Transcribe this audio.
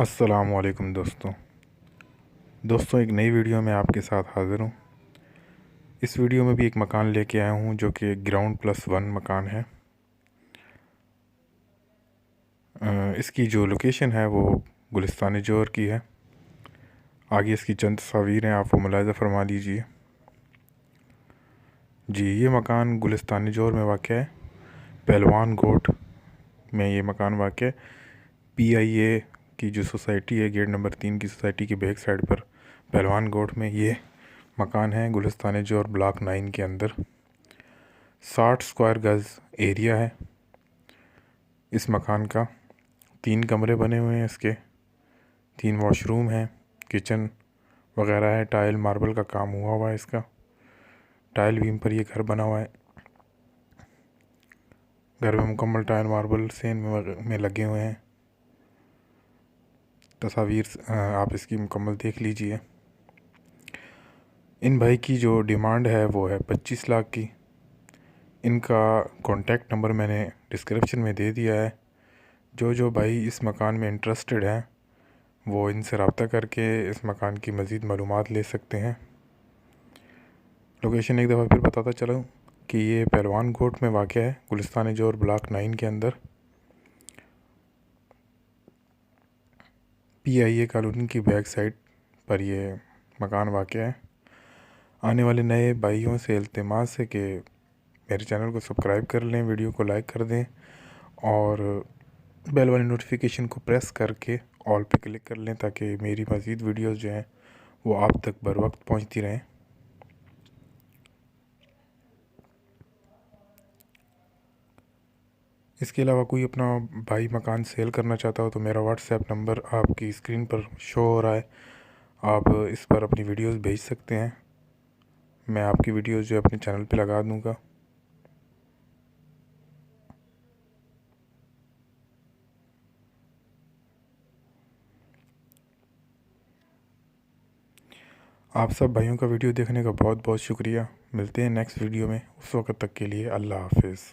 अस्सलामुअलैकुम दोस्तों एक नई वीडियो में आपके साथ हाज़िर हूँ। इस वीडियो में भी एक मकान लेके आया हूँ जो कि ग्राउंड प्लस 1 मकान है। इसकी जो लोकेशन है वो गुलिस्तान-ए-जोहर की है। आगे इसकी चंद तस्वीरें हैं, आप वो मुलाहिज़ा फरमा लीजिए। जी, ये मकान गुलिस्तान-ए-जोहर में वाक़ है। पेहलवान गोठ में ये मकान वाक़ है। PIA की जो सोसाइटी है, गेट नंबर 3 की सोसाइटी की बैक साइड पर पेहलवान गोठ में ये मकान है। गुलिस्तान-ए-जोहर ब्लॉक 9 के अंदर 60 स्क्वायर गज़ एरिया है इस मकान का। 3 कमरे बने हुए हैं इसके, 3 वॉशरूम हैं, किचन वगैरह है। टाइल मार्बल का काम हुआ है इसका। टाइल बीम पर ये घर बना हुआ है। घर में मुकम्मल टाइल मार्बल सेन में लगे हुए हैं। तस्वीर आप इसकी मुकम्मल देख लीजिए। इन भाई की जो डिमांड है वो है 25 लाख की। इनका कॉन्टैक्ट नंबर मैंने डिस्क्रिप्शन में दे दिया है। जो भाई इस मकान में इंटरेस्टेड हैं वो इनसे रब्ता करके इस मकान की मज़ीद मालूमात ले सकते हैं। लोकेशन एक दफ़ा फिर बताता चलूँ कि ये पेहलवान गोठ में वाक़ है, गुलिस्तान-ए-जोहर ब्लॉक 9 के अंदर। PIA कॉलोनी की बैक साइड पर ये मकान वाक़ है। आने वाले नए भाइयों से इल्तिमास है कि मेरे चैनल को सब्सक्राइब कर लें, वीडियो को लाइक कर दें और बेल वाली नोटिफिकेशन को प्रेस करके ऑल पे क्लिक कर लें ताकि मेरी मज़ीद वीडियोस जो हैं वो आप तक बर वक्त पहुँचती रहें। इसके अलावा कोई अपना भाई मकान सेल करना चाहता हो तो मेरा व्हाट्सएप नंबर आपकी स्क्रीन पर शो हो रहा है। आप इस पर अपनी वीडियोस भेज सकते हैं। मैं आपकी वीडियोस जो अपने चैनल पे लगा दूँगा। आप सब भाइयों का वीडियो देखने का बहुत बहुत शुक्रिया। मिलते हैं नेक्स्ट वीडियो में, उस वक्त तक के लिए अल्लाह हाफिज़।